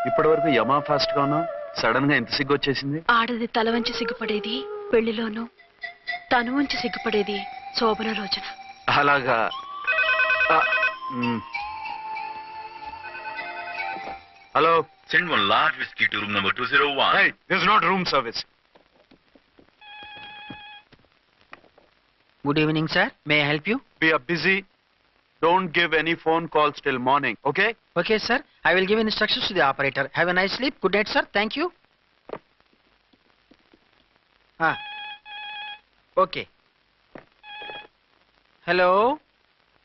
ఇప్పటి వరకు యమా ఫాస్ట్ గా ఉన్నావు, సడన్ గా ఎంత సిగ్గు వచ్చేసింది? ఆడది తల వంచి సిగ్గుపడేది పెళ్లిలోనూ, తను వంచి సిగ్గుపడేది శోభన రోజున. అలాగా. Hello. Send one large whiskey to room number 201. Hey, this is not room service. Good evening, sir. May I help you? We are busy. Don't give any phone calls till morning, okay? Okay, sir. I will give instructions to the operator. Have a nice sleep. Good night, sir. Thank you. Okay. Hello.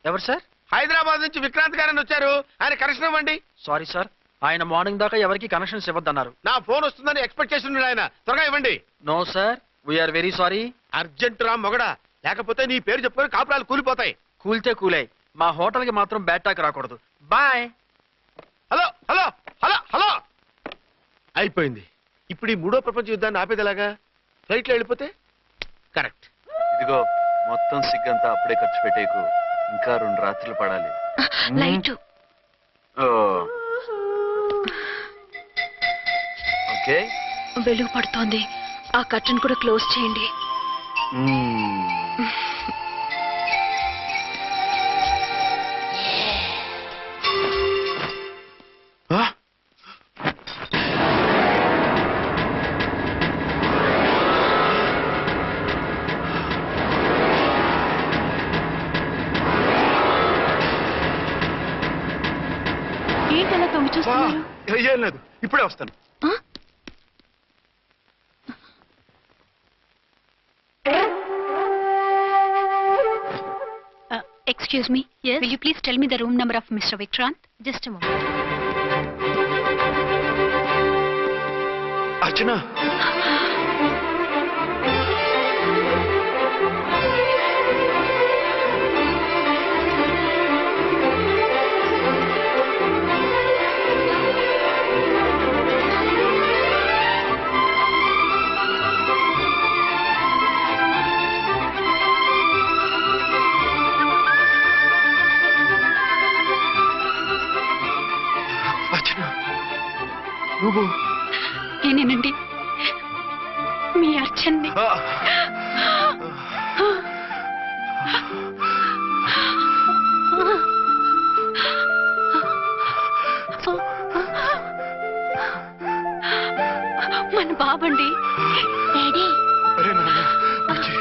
ఎవరు sir? Hyderabad నుంచి విక్రాంత్ గారని వచ్చారు. ఆయన connection ఇవ్వండి. Sorry sir, ఆయన morning దాకా ఎవరికి connections ఇవ్వద్దన్నారు. నా ఫోన్ వస్తుందని ఎక్స్పెక్ట్ చేస్తున్నాడు ఆయన. త్వరగా ఇవ్వండి. No sir, we are very sorry. Urgent రా మొగడా, లేకపోతే నీ పేరు చెప్పుకొని కాపురాలు కూలిపోతాయి. కూల్తే కూలాయి, మా హోటల్కి మాత్రం బ్యాడ్ టాక్ రాకూడదు. Bye. Hello hello hello hello. అయిపోయింది. ఇప్పుడు ఈ మూడో ప్రపంచ యుద్ధాన్ని ఆపేదిలాగా? ఫ్లైట్లో వెళ్ళిపోతే కరెక్ట్. ఇదిగో మొత్తం సిగ్గంతా అప్పుడే ఖర్చు పెట్టేకు, ఇంకా 2 రాత్రులు పడాలి. లైట్. ఓకే, వెలుగు పడుతోంది, ఆ కర్టన్ కూడా క్లోజ్ చేయండి. ఏంటలా తొంగి చూస్తున్నారు? ఏం లేదు, ఇప్పుడే వస్తాను. Excuse me. Yes. Will you please tell me the room number of Mr. Vikrant? Just a moment. అర్చన, నువ్వు? నేనేనండి, మీ అర్చన్ని. మన బాబండి. డాడీ. అరే నాన్న, Archana.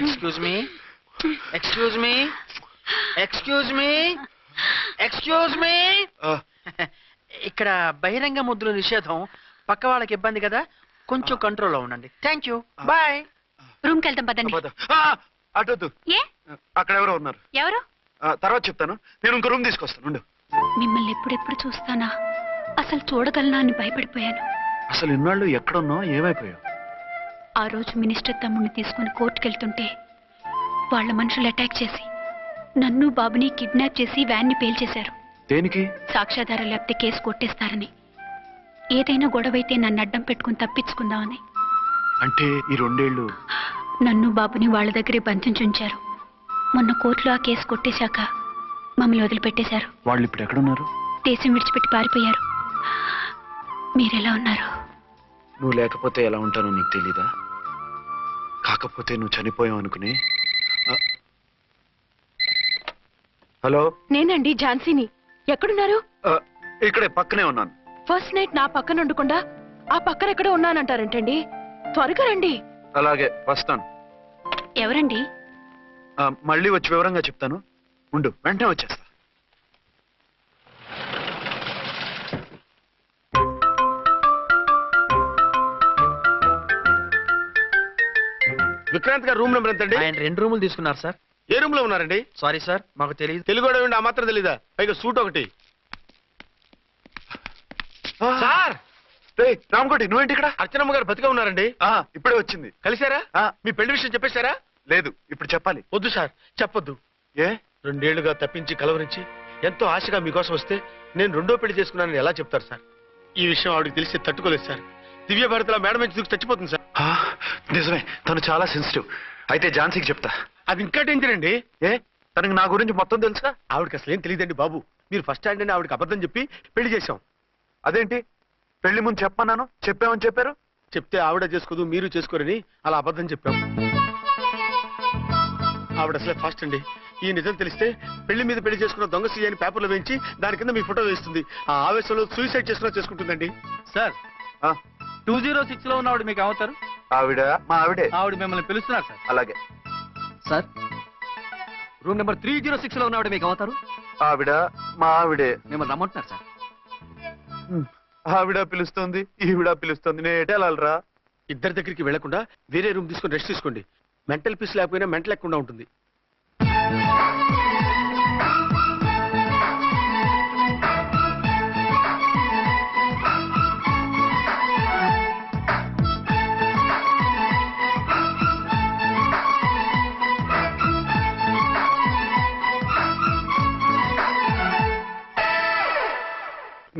Excuse me, excuse me, excuse me, excuse me. ఇక్కడ బహిరంగ ముద్దుల నిషేధం, పక్క వాళ్ళకి ఇబ్బంది కదా, కొంచెం కంట్రోల్లో ఉండండి. Thank you, bye. రూమ్కి వెళ్తాం పదండి. అటొద్దు, ఏ? అక్కడ ఎవరో ఉన్నారు. ఎవరు? తర్వాత చెప్తాను. నేను ఇంకో రూమ్ తీసుకొస్తాను, ఉండు. మిమ్మల్ని ఎప్పుడెప్పుడు చూస్తానా, అసలు చూడగలనా అని భయపడిపోయాను. అసలు ఇన్నాళ్ళు ఎక్కడున్నావు, ఏమైపోయావు? ఆ రోజు మినిస్టర్ తమ్ముడిని తీసుకుని కోర్టుకెళ్తుంటే వాళ్ళ మనుషులు అటాక్ చేసి నన్ను బాబుని కిడ్నాప్ చేసి వ్యాన్ని పేల్చేశారు. దేనికి? సాక్ష్యాధారం లేకపోతే కేసు కొట్టేస్తారని. ఏదైనా గొడవైతే నన్ను అడ్డం పెట్టుకుని తప్పించుకుందామని. అంటే ఈ 2 ఏళ్ళు నన్ను బాబుని వాళ్ళ దగ్గరే బంధించుంచారు. మొన్న కోర్టులో ఆ కేసు కొట్టేశాక మమ్మల్ని వదిలిపెట్టేశారు. వాళ్ళు ఇప్పుడు ఎక్కడున్నారు? దేశం విడిచిపెట్టి పారిపోయారు. మీరెలా ఉన్నారు? నువ్వు లేకపోతే ఎలా ఉంటానో నీకు తెలీదా? కాకపోతే నువ్వు చనిపోయావు అనుకుని. హలో, నేనండి, ఝాన్సీని. ఎక్కడున్నారు? ఇక్కడే పక్కనే ఉన్నాను. ఫస్ట్ నైట్ నా పక్కన ఉండకుండా ఆ పక్కన ఎక్కడో ఉన్నానంటారేంటండి? త్వరగా రండి. అలాగే వస్తాను. ఎవరండి? మళ్ళీ వచ్చి వివరంగా చెప్తాను, ఉండు, వెంటనే వచ్చేస్తా. విక్రాంత్ గారు రూమ్ నెంబర్ ఎంతండి? ఆయన 2 రూములు తీసుకున్నారు సార్. ఏ రూమ్ లో ఉన్నారండి? సారీ సార్, మాకు తెలియదు. తెలుగు ఆ మాత్రం తెలీదా? పైగా సూట్ ఒకటి. సార్, రామకోటి, నువ్వేంటి ఇక్కడ? అర్చనమ్మ గారు బతిగా ఉన్నారండి. ఇప్పుడే వచ్చింది. కలిసారా? మీ పెళ్లి విషయం చెప్పేశారా? లేదు, ఇప్పుడు చెప్పాలి. వద్దు సార్, చెప్పొద్దు. ఏ? 2 ఏళ్లుగా తప్పించి కలవరించి ఎంతో ఆశగా మీకోసం వస్తే నేను 2వ పెళ్లి చేసుకున్నానని ఎలా చెప్తారు సార్? ఈ విషయం ఆవిడకి తెలిసి తట్టుకోలేదు సార్. దివ్య భారతిలో మేడం నుంచి దూకి చచ్చిపోతుంది సార్. నిజమే, తను చాలా సెన్సిటివ్. అయితే ఝాన్సీకి చెప్తా. అది ఇంకా డేంజర్ అండి. ఏ తనకి నా గురించి మొత్తం తెలుసా? ఆవిడకి అసలు ఏం తెలియదండి బాబు. మీరు ఫస్ట్ హ్యాండ్ అని ఆవిడకి అబద్ధం చెప్పి పెళ్లి చేశాం. అదేంటి పెళ్లి ముందు చెప్పన్నాను, చెప్పామని చెప్పారు. చెప్తే ఆవిడ చేసుకోదు, మీరు చేసుకోరని అలా అబద్ధం చెప్పాం. ఆవిడ అసలే ఫాస్ట్ అండి. ఈ నిజం తెలిస్తే పెళ్లి మీద పెళ్లి చేసుకున్న దొంగ సీ అని పేపర్లో వేయించి దాని కింద మీ ఫోటో వేస్తుంది. ఆ ఆవేశంలో సూసైడ్ చేసుకుంటుందండి. సార్ ఆ, 206 లో ఉన్నవాడు మీకు అవుతారు. ఆవిడ మా ఆవిడే. ఆవిడ మిమ్మల్ని పిలుస్తున్నారు సార్. అలాగే. సార్ రూమ్ నెంబర్ 306 లో ఉన్నవాడు మీకు అవుతారు. ఆవిడ మా ఆవిడే. మిమ్మల్ని రమ్మంటున్నారు సార్. ఆవిడ పిలుస్తుంది, ఈవిడ పిలుస్తుంది. నేను ఎటు వెళ్ళాలిరా? ఇద్దరి దగ్గరికి వెళ్లకుండా వేరే రూమ్ తీసుకొని రెస్ట్ తీసుకోండి. మెంటల్ పీస్ లేకపోయినా మెంటల్ లేకుండా ఉంటుంది.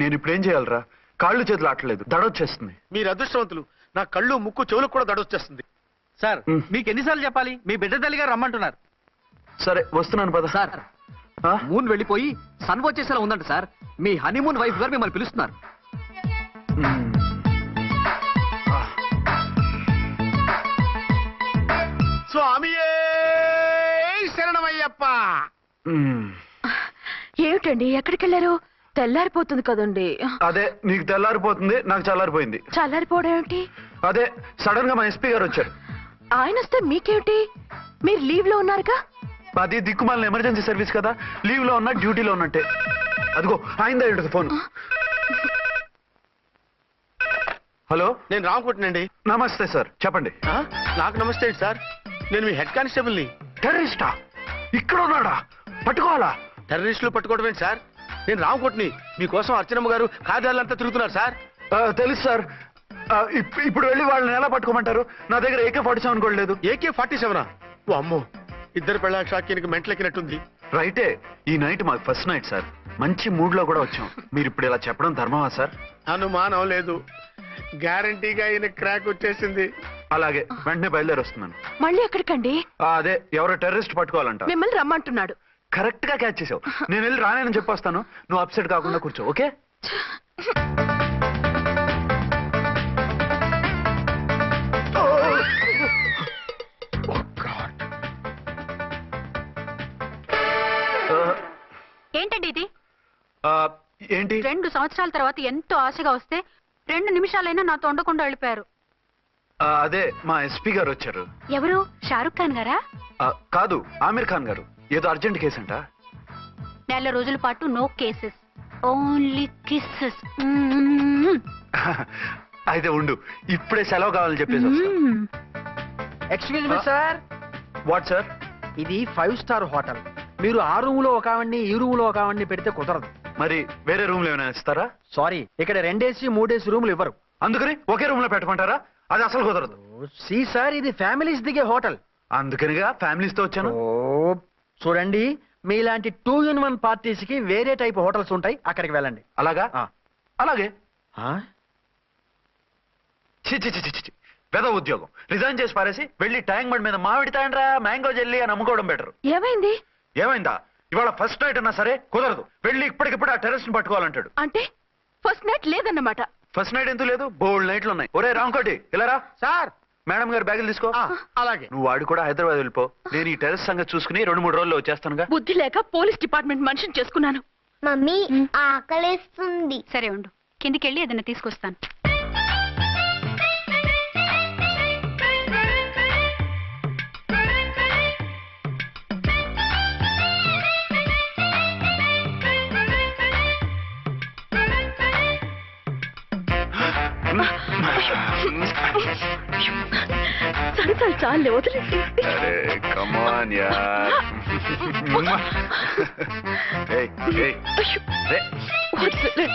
నేను ఇప్పుడు ఏం చేయాలిరా? కాళ్ళు చేతులు ఆటలేదు, దడొచ్చేస్తుంది. మీరు అదృష్టవంతులు. నా కళ్ళు ముక్కు చెవులకు కూడా దడొచ్చేస్తుంది. సార్ మీకు ఎన్నిసార్లు చెప్పాలి? మీ బిడ్డ తల్లి గారు రమ్మంటున్నారు. సరే వస్తున్నాను పద. సార్ ఆ? మూన్ వెళ్ళిపోయి సన్ వచ్చేసేలా ఉందంట సార్. మీ హనీమూన్ వైఫ్ గారు మిమ్మల్ని పిలుస్తున్నారు. మ్మ్. స్వామియే శరణమయ్యప్ప. మ్మ్. ఏమిటండి ఎక్కడికి వెళ్ళారు? తెల్లారిపోతుంది కదండి. అదే నీకు తెల్లారిపోతుంది, నాకు చల్లారిపోయింది. చల్లారిపోవడం ఏమిటి? అదే సడన్ గా మా ఎస్పీ గారు వచ్చారు. ఆయన వస్తే మీకేమిటి? మీరు లీవ్ లో ఉన్నారుగా. అది దిక్కుమాలిన ఎమర్జెన్సీ సర్వీస్ కదా, లీవ్ లో ఉన్నా డ్యూటీలో ఉన్నట్టే. అదిగో ఆయిందా ఉంటుంది ఫోన్. హలో, నేను రామకుంటునండి. నమస్తే సార్, చెప్పండి. నాకు నమస్తే అండి సార్. నేను మీ హెడ్ కానిస్టేబుల్ని. టెర్రరిస్టా? ఇక్కడ ఉన్నాడా? పట్టుకోవాలా? టెర్రరిస్టులు పట్టుకోవడం ఏంటి సార్? నేను రామకోట్ని. మీకోసం అర్చనమ్మ గారు కార్యాలయంతా తిరుగుతున్నారు సార్. తెలుసు సార్. ఇప్పుడు వెళ్ళి వాళ్ళని ఎలా పట్టుకోమంటారు? నా దగ్గర AK-47 కూడా లేదు. AK-47? ఓ అమ్మో, ఇద్దరు పెళ్ళ షాకీనికి మెంటలెక్కినట్టుంది. రైటే, ఈ నైట్ మాకు ఫస్ట్ నైట్ సార్. మంచి మూడ్ లో కూడా వచ్చాం. మీరు ఇప్పుడు ఇలా చెప్పడం ధర్మమా సార్? అనుమానం లేదు. గ్యారంటీగా ఈయన క్రాక్ వచ్చేసింది. అలాగే, వెంటనే బయలుదేరి వస్తున్నాను. మళ్ళీ ఎక్కడికండి? అదే ఎవరో టెర్రరిస్ట్ పట్టుకోవాలంట. మిమ్మల్ని రమ్మంటున్నాడు. కరెక్ట్ గా క్యాచ్ చేసావు. నేను వెళ్ళి రానని చెప్పొస్తాను, నువ్వు అప్సెట్ కాకుండా కూర్చో. ఓకే? ఏంటండి ఇది? ఏంటి? 2 సంవత్సరాల తర్వాత ఎంతో ఆశగా వస్తే 2 నిమిషాలైనా నాతో ఉండకుండా వెళ్ళిపోయారు. అదే మా ఎస్పీ గారు వచ్చారు. ఎవరు? షారుఖ్ ఖాన్ గారా? కాదు, ఆమీర్ ఖాన్ గారు. ఏదో అర్జెంట్ కేసు అంట. 4 రోజుల పాటు నో కేసెస్, ఓన్లీ కిస్సెస్. అయితే ఉండు, ఇప్పుడే సెలవు కావాలని చెప్పేసి. Excuse me sir. What sir? ఇది 5 స్టార్ హోటల్. మీరు ఆ రూమ్ లో ఒక ఆవిడ్ని, ఈ రూమ్ లో ఒక ఆవిడ్ని పెడితే కుదరదు. మరి వేరే రూమ్ లో ఏమైనా ఇస్తారా? సారీ, ఇక్కడ 2 AC 3 AC రూములు ఇవ్వరు. అందుకని ఒకే రూమ్ లో పెట్టమంటారా? అది అసలు కుదరదు. సి సార్, ఇది ఫ్యామిలీస్ దిగే హోటల్. అందుకనిగా ఫ్యామిలీస్ తో వచ్చాను. చూడండి, మీలాంటి 2 in 1 పార్టీస్ కి వేరే టైప్ హోటల్స్ ఉంటాయి, అక్కడికి వెళ్ళండి. అలాగా? అలాగే. ఆ? చి చి చి చి చి. పెద్ద ఉద్యోగం రిజైన్ చేసి పారేసి వెళ్ళి ట్యాంక్ బండ్ మీద మామిడి తాండ్రా మ్యాంగో జెల్లీ అని అమ్ముకోవడం బెటర్. ఏమైంది? ఏమైందా? ఇవాళ ఫస్ట్ నైట్ అన్నా సరే కుదరదు. వెళ్ళి ఇప్పటికిప్పుడు ఆ టెర్రస్ ని పట్టుకోవాలంటాడు. అంటే ఫస్ట్ నైట్ లేదన్నమాట. ఫస్ట్ నైట్ ఎందుకు లేదు? బోల్డ్ నైట్లు ఉన్నాయి. ఒరే రాంకోటి ఇలా రా. సార్. మేడం గారు బ్యాగులు తీసుకో. అలాగే. నువ్వు వాడు కూడా హైదరాబాద్ వెళ్ళిపో. నేను ఈ టెర్రస్ సంగతి చూసుకుని 2-3 రోజుల్లో వచ్చేస్తానుగా. బుద్ధి లేక పోలీస్ డిపార్ట్మెంట్ మనిషిని చేసుకున్నాను. మమ్మీ ఆకలేస్తుంది. సరే ఉండు, కిందికెళ్ళి ఏదైనా తీసుకొస్తాను. సరసాలు చాలే, వదిలేసి. అరే కమాన్ యార్. ఏయ్ ఏయ్ అయ్యో, రే. వదిలే.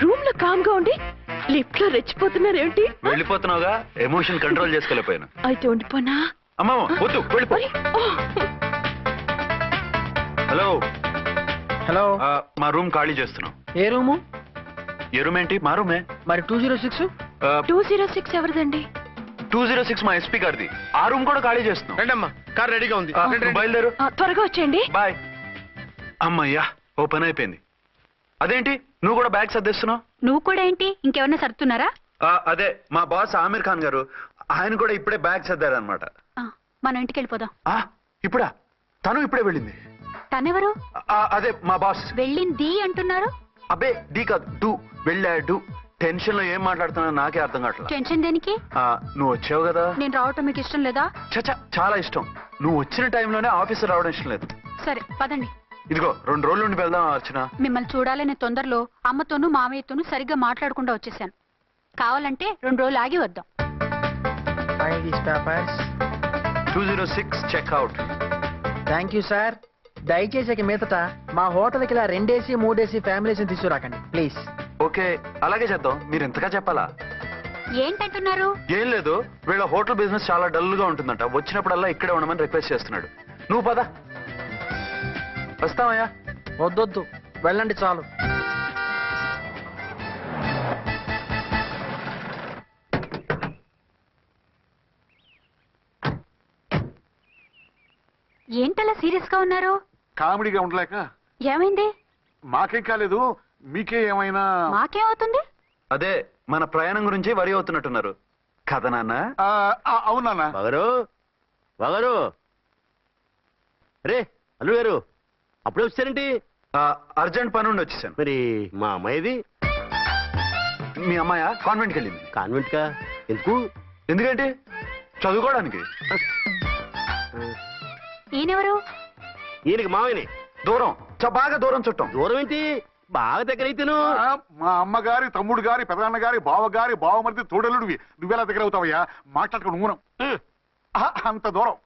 రూమ్ లో కామ్ గా ఉండి లిఫ్ట్ లో రెచ్చిపోతున్నారేంటి? వెళ్ళిపోతున్నావుగా, ఎమోషన్ కంట్రోల్ చేసుకోలేకపోయాను. అయితే ఉండిపోనా? అమ్మమ్మ వద్దు వెళ్ళిపో. హలో హలో మా రూమ్ ఖాళీ చేస్తున్నాం. ఏ రూము? ఏ రూమ్ ఏంటి? మా రూమే. మరి 206? 206 ఎవరిదండి? 206 మా ఎస్పీ గారిది. ఆ రూమ్ కూడా ఖాళీ చేస్తున్నాం. రండమ్మా, కార్ రెడీగా ఉంది. రండి, రండి. బయలుదేరు. త్వరగా వచ్చేయండి. బాయ్. అమ్మయ్యా, ఓ పని అయిపోయింది. అదేంటి నువ్వు కూడా బ్యాగ్ సర్దేస్తున్నావు? నువ్వు కూడా ఏంటి, ఇంకెవరన్నా సర్దుతున్నారా? అదే మా బాస్ ఆమీర్ ఖాన్ గారు, ఆయన కూడా ఇప్పుడే బ్యాగ్ సర్దారనమాట. మనం ఇంటికి వెళ్ళిపోదాం. ఇప్పుడా? తను ఇప్పుడే వెళ్ళింది. తనెవరు? అదే మా బాస్. వెళ్ళింది అంటున్నారు. అబ్బే డీ కాదు, డూ. వెళ్ళాడు. టెన్షన్ లో ఏం మాట్లాడుతున్నా నాకే అర్థం కావట్లేదు. టెన్షన్ దేనికి? నువ్వు వచ్చావు కదా. నేను రావటం మీకు ఇష్టం లేదా? చచ్చా, చాలా ఇష్టం. నువ్వు వచ్చిన టైంలోనే ఆఫీసర్ రావడం ఇష్టం లేదు. సరే పదండి. ఇదిగో 2 రోజుల నుండి వెళ్దాం అర్చన. మిమ్మల్ని చూడాలనే తొందరలో అమ్మతోనూ మామయ్యతోనూ సరిగ్గా మాట్లాడకుండా వచ్చేసాను. కావాలంటే 2 రోజులు ఆగి వద్దాం. 206 చెక్అవుట్. Thank you sir. దయచేసి ఇక మీదట మా హోటల్కి ఇలా 2 AC 3 AC ఫ్యామిలీస్ తీసుకురాకండి ప్లీజ్. ఓకే, అలాగే చేద్దాం. మీరు ఎంతగా చెప్పాలా? ఏంటంటున్నారు? ఏం లేదు, వీళ్ళ హోటల్ బిజినెస్ చాలా డల్ గా ఉంటుందంట. వచ్చినప్పుడల్లా ఇక్కడే ఉండమని రిక్వెస్ట్ చేస్తున్నాడు. నువ్వు పద. వస్తావయ్యా? వద్దొద్దు, వెళ్ళండి చాలు. ఏంటలా సీరియస్ గా ఉన్నారు? కామెడీగా ఉండలేక. ఏమైంది? మాకేం కాలేదు, మీకే ఏమైనా? మాకేమవుతుంది? అదే మన ప్రయాణం గురించి వరి అవుతున్నట్టున్నారు కదా నాన్న? అవునా? బాగారు రే అల్లు గారు, అప్పుడే వచ్చారేంటి? అర్జెంట్ పని ఉండి వచ్చేసాను. మరి మా అమ్మాయిది? మీ అమ్మాయ కాన్వెంట్కి వెళ్ళింది. కాన్వెంట్ కా? ఎందుకు? ఎందుకంటే చదువుకోవడానికి. ఈయనెవరు? ఈయనకి మామయ్యని. దూరం, బాగా దూరం చుట్టాం. దూరం ఏంటి, బాగా దగ్గర అయితేను. మా అమ్మగారి, తమ్ముడు గారి, పెదనాన్న గారి, బావగారి, బావమరిది, తోడలుడివి. నువ్వెలా దగ్గర అవుతావయ్యా? మాట్లాడుకుని ఊనం. అంత దూరం.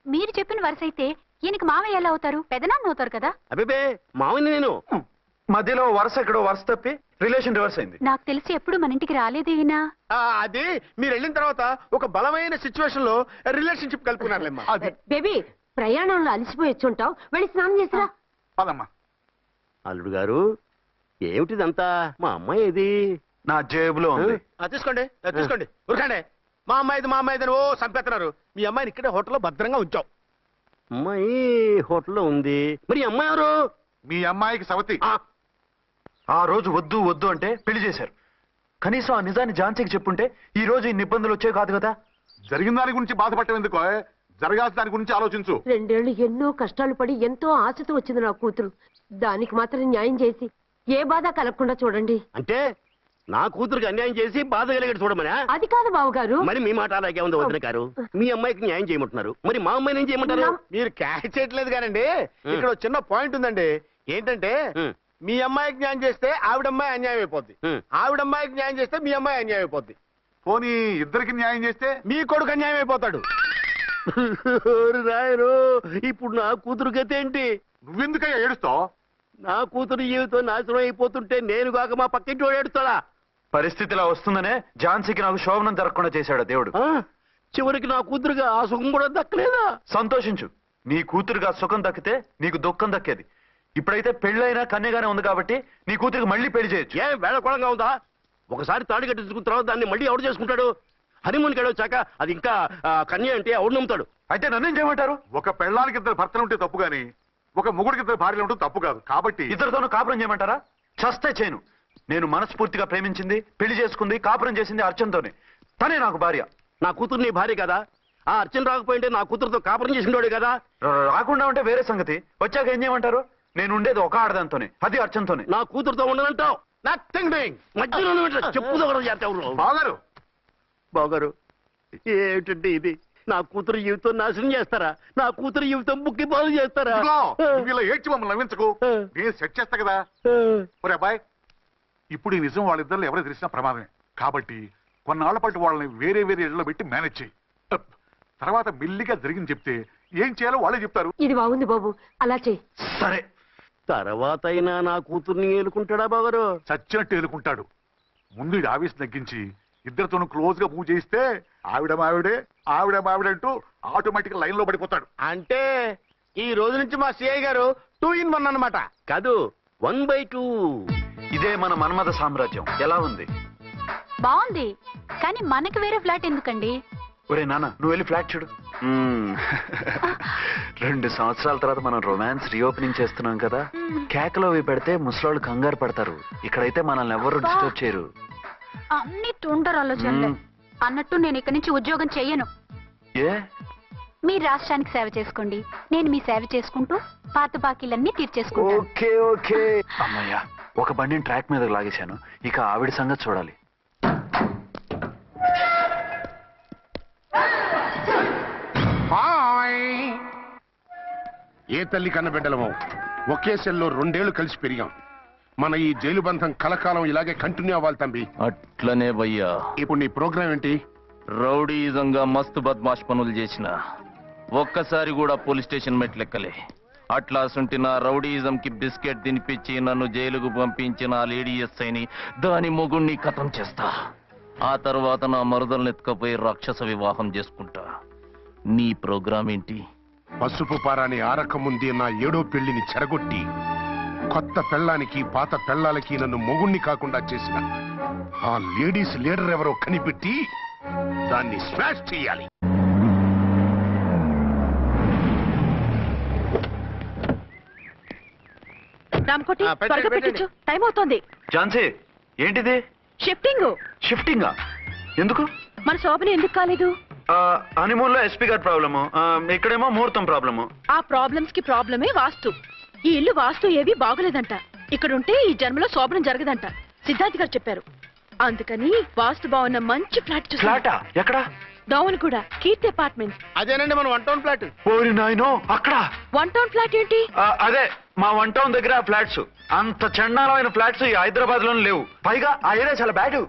మీరు చెప్పిన వరుస అయితే ఈయనకి మామయ్య ఎలా అవుతారు? పెదనాన్న అవుతారు కదా. అబ్బే మామయ్యని నేను. మధ్యలో వరుస ఎక్కడో వరుస తప్పి రిలేషన్ రివర్స్ అయింది. నాకు తెలిసి ఎప్పుడు మన ఇంటికి రాలేదు ఈయన. అది మీరు వెళ్ళిన తర్వాత ఒక బలమైన సిచ్యువేషన్ లో రిలేషన్షిప్ కలుపుకున్నారులేమ్మా. అది బేబీ, ప్రయాణంలో అలసిపోయి వచ్చుంటావు, వెళ్ళి స్నానం చేసిరా. పదమ్మా. అల్లుడు గారు, ఏమిటిదంతా? మా అమ్మాయి ఏది? నా జేబులో ఉంది. తీసుకోండి తీసుకోండి, ఉరకండి. మా అమ్మాయిది ఓ చంపేస్తున్నారు. మీ అమ్మాయిని ఇక్కడే హోటల్లో భద్రంగా ఉంచాం. అమ్మాయి హోటల్లో ఉంది. మరి అమ్మాయి ఎవరు? మీ అమ్మాయికి సవతి. ఆ రోజు వద్దు వద్దు అంటే పెళ్లి చేశారు. కనీసం ఆ నిజాన్ని ఝాన్సీకి చెప్పుంటే ఈ రోజు ఇన్ని ఇబ్బందులు వచ్చే కాదు కదా. జరిగిన దాని గురించి బాధపడటం ఎందుకో, జరగాల్సిన దాని గురించి ఆలోచించు. 2 ఏళ్ళు ఎన్నో కష్టాలు పడి ఎంతో ఆశతో వచ్చింది నా కూతురు. దానికి మాత్రం న్యాయం చేసి ఏ బాధ కలగకుండా చూడండి. అంటే నా కూతురికి అన్యాయం చేసి బాధ కలిగేది చూడమనా? అది కాదు బావగారు. మరి మీ మాట అలాగే ఉంది వదిన గారు. మీ అమ్మాయికి న్యాయం చేయమంటున్నారు, మరి మా అమ్మాయిని ఏం చేయమంటారు? మీరు క్యాచ్ చేయట్లేదు కానండి, ఇక్కడ చిన్న పాయింట్ ఉందండి. ఏంటంటే మీ అమ్మాయికి న్యాయం చేస్తే ఆవిడమ్మాయి అన్యాయం అయిపోద్ది, ఆవిడమ్మాయికి న్యాయం చేస్తే మీ అమ్మాయి అన్యాయం అయిపోద్ది. పోనీ ఇద్దరికి న్యాయం చేస్తే మీ కొడుకు అన్యాయం అయిపోతాడు. రాయరు, ఇప్పుడు నా కూతురు గతి ఏంటి? నువ్వెందుకయ్యా ఏడుస్తావు? నా కూతురు జీవితం నాశనం అయిపోతుంటే నేను కాక మా పక్కింటి వాడు ఏడుస్తాడా? పరిస్థితి ఇలా వస్తుందనే ఝాన్సీకి నాకు శోభనం జరగకుండా చేశాడు దేవుడు. చివరికి నా కూతురుగా ఆ సుఖం కూడా దక్కలేదా? సంతోషించు, నీ కూతురుగా సుఖం దక్కితే నీకు దుఃఖం దక్కేది. ఇప్పుడైతే పెళ్ళైనా కన్యగానే ఉంది కాబట్టి నీ కూతురికి మళ్ళీ పెళ్లి చేయొచ్చు. ఏం వేళకోళంగా ఉందా? ఒకసారి తాడు కట్టించుకున్న తర్వాత దాన్ని మళ్ళీ ఎవడు చేసుకుంటాడు? హనీమూన్కి వచ్చాక అది ఇంకా కన్య అంటే ఎవడు నమ్ముతాడు? అయితే నన్నేం చేయమంటారు? ఒక పెళ్ళానికి 2 భర్తలు ఉంటే తప్పు గాని ఒక మొగుడికి 2 భార్యలు ఉంటే తప్పు కాదు. కాబట్టి ఇద్దరితోనూ కాపురం చేయమంటారా? చస్తే చేయను. నేను మనస్ఫూర్తిగా ప్రేమించింది, పెళ్లి చేసుకుంది, కాపురం చేసింది అర్చనతోనే. తనే నాకు భార్య. నా కూతురు నీ భార్య కదా? ఆ అర్చన రాకపోయింటే నా కూతురుతో కాపురం చేసినోడు కదా? రాకుండా ఉంటే వేరే సంగతి. వచ్చాక ఏం చేయమంటారు? నేను ఉండేది ఒక ఆడదాంతోనే, అది అర్చనతోనే. నా కూతురుతో ఉండనంటావు? Nothing doing. మధ్యలో చెప్పుదో కూడా చేస్తావు. బాగారు బాగారు, ఏమిటంటే ఇది? నా కూతురు జీవితం నాశనం చేస్తారా? నా కూతురు జీవితం బుక్కి బాగు చేస్తారా? ఇలా ఏడ్చి మమ్మల్ని నవ్వించకు, నేను సెట్ చేస్తా కదా. ఒరే అబ్బాయి, ఇప్పుడు ఈ నిజం వాళ్ళిద్దరు ఎవరో తెలిసినా ప్రమాదమే. కాబట్టి కొన్నాళ్ల పాటు వాళ్ళని వేరే వేరే ఇళ్లలో పెట్టి మేనేజ్ చేయి. తర్వాత మెల్లిగా జరిగింది చెప్తే ఏం చేయాలో వాళ్ళే చెప్తారు. ఇది బాగుంది బాబు, అలా చెయ్యి. సరే, తర్వాత అయినా నా కూతుర్ని ఏలుకుంటాడా బాగారు? చచ్చినట్టు ఏలుకుంటాడు. ముందు ఈ ఆవేశం తగ్గించి ఇద్దరితోనూ క్లోజ్ గా మూవ్ చేయిస్తే ఆవిడ మావిడే ఆవిడ మావిడే అంటూ ఆటోమేటిక్ లైన్ లో పడిపోతాడు. అంటే ఈ రోజు నుంచి మా సిఐ గారు 2 in 1 అన్నమాట. కాదు 1/2. ఇదే మన మన్మథ సామ్రాజ్యం. ఎలా ఉంది? బాగుంది, కానీ మనకి వేరే ఫ్లాట్ ఎందుకండి? ఒరే నాన్న, నువ్వు వెళ్ళి ఫ్లాట్ చూడు. 2 సంవత్సరాల తర్వాత మనం రొమాన్స్ రీఓపెనింగ్ చేస్తున్నాం కదా. కేకలో అవి పెడితే ముసలోళ్ళు కంగారు పడతారు. ఇక్కడైతే మనల్ని ఎవరు డిస్టర్బ్ చేయరు. అన్ని తొందర ఆలోచనలే. అన్నట్టు నేను ఇక్కడి నుంచి ఉద్యోగం చెయ్యను. ఏ? మీరు రాష్ట్రానికి సేవ చేసుకోండి, నేను మీ సేవ చేసుకుంటూ పాత బాకీలన్నీ తీర్చేసుకుంటాను. Okay okay. అమ్మయ్యా, ఒక బండిని ట్రాక్ మీద లాగేశాను. ఇక ఆవిడ సంగతి చూడాలి. ఏ తల్లి కన్నబిడ్డలమో ఒకే సెల్లో 2 ఏళ్లు కలిసి పెరిగాం. మన ఈ జైలు బంధం కలకాలం ఇలాగే కంటిన్యూ అవ్వాలి తంబి. అట్లనే భయ్యా. ఇప్పుడు నీ ప్రోగ్రామ్ ఏంటి? రౌడీజంగా మస్తు బద్మాష్ పనులు చేసిన ఒక్కసారి కూడా పోలీస్ స్టేషన్ మెట్లెక్కలే. అట్లా సుంటి నా రౌడీజం కి బిస్కెట్ తినిపించి నన్ను జైలుకు పంపించిన ఆ లేడీ ఎస్ఐని దాని మొగుణ్ణి ఖతం చేస్తా. ఆ తర్వాత నా మరుదల్ని ఎత్తుకపోయి రాక్షస వివాహం చేసుకుంటా. నీ ప్రోగ్రామ్ ఏంటి? పసుపు పారాని ఆరక ముందే నా 7వ పెళ్లిని చెరగొట్టి కొత్త పెళ్ళానికి పాత పెళ్ళాలకి నన్ను మొగుణ్ణి కాకుండా చేసిన ఆ లేడీస్ లీడర్ ఎవరో కనిపెట్టి దాన్ని స్మాష్ చేయాలి. రామకోటి, పెట్టండి, త్వరగా పెట్టండి. పెట్టించు, టైం అవుతోంది. ఝాన్సీ, ఏంటిది? షిఫ్టింగ్. షిఫ్టింగా? ఎందుకు? మన శోభని ఎందుకు కాలేదు? హనీమూన్ లో ఎస్పీ గారి ప్రాబ్లము, ఇక్కడేమో ముహూర్తం ప్రాబ్లము. ఆ ప్రాబ్లమ్స్ కి ప్రాబ్లమే వాస్తు. ఈ ఇల్లు వాస్తు ఏవి బాగోలేదంట. ఇక్కడుంటే ఈ జన్మలో శోభనం జరగదంట సిద్ధార్థ్ గారు చెప్పారు. అందుకని వాస్తు బాగున్న మంచి ఫ్లాట్ చూసా. ఫ్లాటా? ఎక్కడ? డౌన్ కూడా కీర్తి అపార్ట్మెంట్. అదేనండి మన 1 town ఫ్లాట్. ఓరి నాయనో, అక్కడ 1 town ఫ్లాట్ ఏంటి? అదే మా 1 town దగ్గర ఫ్లాట్స్. అంత చండాలమైన ఫ్లాట్స్ ఈ హైదరాబాద్ లోనే లేవు. పైగా ఆ ఏరియా చాలా బ్యాడ్.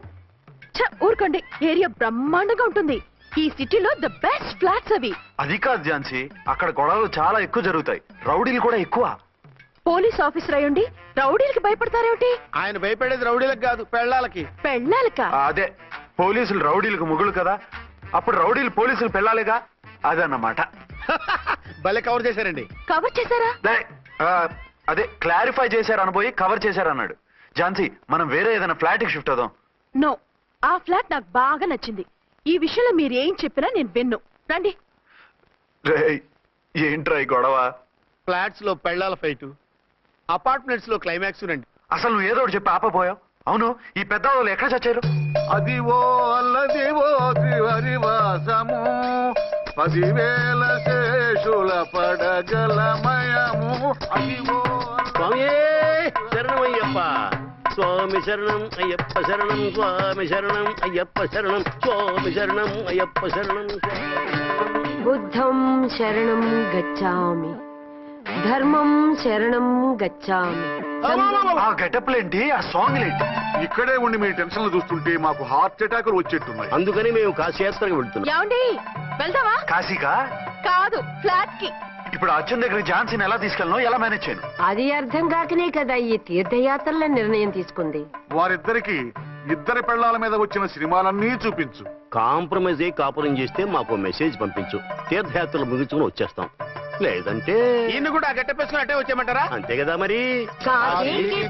ఊరుకోండి, ఏరియా బ్రహ్మాండంగా ఉంటుంది. ఈ సిటీలో ద బెస్ట్ ఫ్లాట్స్ అవి. అది కాదు ఝాన్సీ, అక్కడ గొడవలు చాలా ఎక్కువ జరుగుతాయి. రౌడీలు కూడా ఎక్కువ. పోలీస్ ఆఫీసర్ అయ్యుండి రౌడీలకి భయపడతారేమిటి? ఆయన భయపడేది రౌడీలకు కాదు, పెళ్ళాలకి. పెళ్ళాలక? అదే, పోలీసులు రౌడీలకు మొగులు కదా, అప్పుడు రౌడీలు పోలీసులు పెళ్ళాలిగా, అదన్నమాట. భలే కవర్ చేశారండి. కవర్ చేశారా? అదే క్లారిఫై చేశారు అనబోయి కవర్ చేశారు అన్నాడు. ఝాన్సీ, మనం వేరే ఏదైనా ఫ్లాట్ కి షిఫ్ట్ అవుదాం. నో, ఆ ఫ్లాట్ నాకు బాగా నచ్చింది. ఈ విషయంలో మీరు ఏం చెప్పినా నేను విన్ను. రండి. ఏంట్రా ఈ గొడవ? ఫ్లాట్స్ లో పెళ్ళాల ఫైట్, అపార్ట్మెంట్స్ లో క్లైమాక్స్ రండి. అసలు నువ్వు ఏదో ఒకటి చెప్పి ఆపపోయావు. అవును, ఈ పెద్దవాళ్ళు ఎక్కడ చచ్చారు? అదివో అల్లదివో త్రివరివాసము 10,000 శేషుల పడగలమయము. అదివో స్వామి శరణమయ్యప్ప, స్వామి శరణం అయ్యప్ప శరణం, స్వామి శరణం అయ్యప్ప శరణం, స్వామి శరణం అయ్యప్ప శరణం. బుద్ధం శరణం గచ్చామి, ధర్మం శరణం గచ్చామి. ఆ గెటప్లేంటి, ఆ సాంగ్లేంటి? ఇక్కడే ఉండి మీ టెన్షన్లు చూస్తుంటే మాకు హార్ట్ అటాకులు వచ్చేట్టున్నాయి. అందుకని మేము కాశీయాత్రకు వెళ్తున్నాం. ఏమండి, వెళ్దామా? కాశీకా? కాదు, ఫ్లాట్ కి. ఇప్పుడు అర్జున్ దగ్గర ఝాన్సీని ఎలా తీసుకెళ్ళను, ఎలా మేనేజ్ చేయను? అది అర్థం కాకనే కదా ఈ తీర్థయాత్రల నిర్ణయం తీసుకుంది. వారిద్దరికి ఇద్దరి పెళ్ళాల మీద వచ్చిన సినిమాలన్నీ చూపించు. కాంప్రమైజ్ అయ్యి కాపురం చేస్తే మాకు మెసేజ్ పంపించు. తీర్థయాత్రలు ముగించుకుని వచ్చేస్తాం. లేదంటే ఈయన కూడా గట్టెప్పేసుకుని అట్టే వచ్చేయమంటారా? అంతే కదా మరి. కాశీకి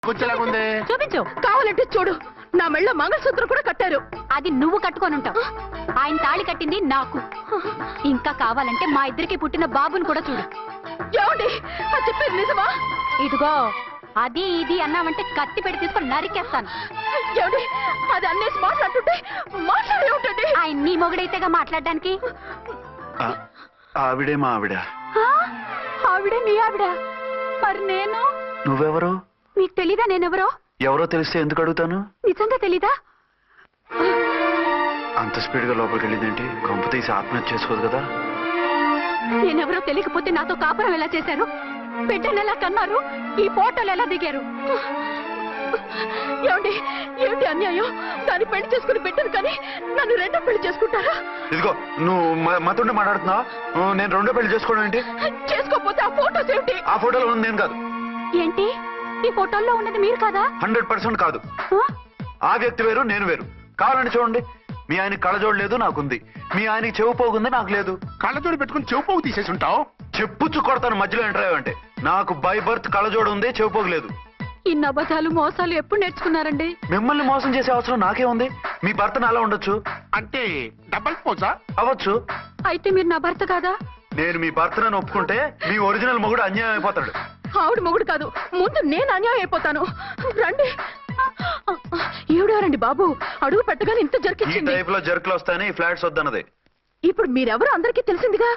తీసుకొచ్చేలాగుంది. చూపించు. కావాలంటే చూడు, నా మెళ్ళ మంగళసూత్రం కూడా కట్టారు. అది నువ్వు కట్టుకొని ఉంటావు. ఆయన తాళి కట్టింది నాకు. ఇంకా కావాలంటే మా ఇద్దరికి పుట్టిన బాబుని కూడా చూడు. ఏమండి, అది చెప్పేది నిజమా? ఇదిగో అది ఇది అన్నావంటే కత్తి పెట్టి తీసుకొని నరికేస్తాను. ఏమండి, అది అన్నేసి మాట్లాడుతుంటే మాట్లాడే ఉంటుంది. ఆయన నీ మొగుడైతేగా మాట్లాడడానికి. ఆవిడే మా ఆవిడ. ఆవిడే నీ ఆవిడ. మరి నేను? నువ్వెవరు? నీకు తెలీదా నేనెవరో? ఎవరో తెలిస్తే ఎందుకు అడుగుతాను? నిజంగా తెలీదా? అంత స్పీడ్ గా లోపలికి వెళ్ళిందేంటి? కొంప తీసి ఆత్మహత్య చేసుకోదు కదా? నేనెవరో తెలియకపోతే నాతో కాపురం ఎలా చేశారు? బిడ్డను ఎలా కన్నారు? ఈ ఫోటోలు ఎలా దిగారు? ఏమండి, ఏమిటి అన్యాయం? దాన్ని పెళ్లి చేసుకుని బిడ్డను కానీ నన్ను రెండో పెళ్లి చేసుకుంటారా? ఇదిగో నువ్వు మతుండే మాట్లాడుతున్నావా? నేను రెండో పెళ్లి చేసుకోవడం ఏంటి? చేసుకోకపోతే ఆ ఫోటోస్ ఏమిటి? ఆ ఫోటోలో ఉంది నేను కాదు. ఏంటి ఈ ఫోటోల్లో ఉన్నది మీరు కాదా? 100% కాదు. ఆ వ్యక్తి వేరు, నేను వేరు. కావాలని చూడండి. మీ ఆయనకి కళ్ళజోడు లేదు, నాకుంది. మీ ఆయనకి చెవు పోగుంది, నాకు లేదు. కళ్ళజోడు పెట్టుకుని చెవు పోగు తీసేసి ఉంటావు. చెప్పుచ్చు కొడతాను మధ్యలో ఎంటర్ అయ్యావంటే. నాకు బై బర్త్ కళ్ళజోడు ఉంది, చెవు పోగు లేదు. ఇన్ని అబద్ధాలు మోసాలు ఎప్పుడు నేర్చుకున్నారండి? మిమ్మల్ని మోసం చేసే అవసరం నాకే ఉంది. మీ భర్తను అలా ఉండొచ్చు. అంటే డబల్ పోజా? అవ్వచ్చు. అయితే మీరు నా భర్త కాదా? నేను మీ భర్తను ఒప్పుకుంటే మీ ఒరిజినల్ మొగుడు అన్యాయం అయిపోతాడు. ఆవిడ మొగుడు కాదు, ముందు నేను అన్యాయం అయిపోతాను. రండి. ఈవిడెవరండి బాబు? అడుగు పెట్టగానే ఇంత ఈ జరికిచ్చింది. టైప్ లో జర్కులు వస్తాయని ఈ ఫ్లాట్స్ వద్దన్నది. ఇప్పుడు మీరెవరో అందరికీ తెలిసిందిగా.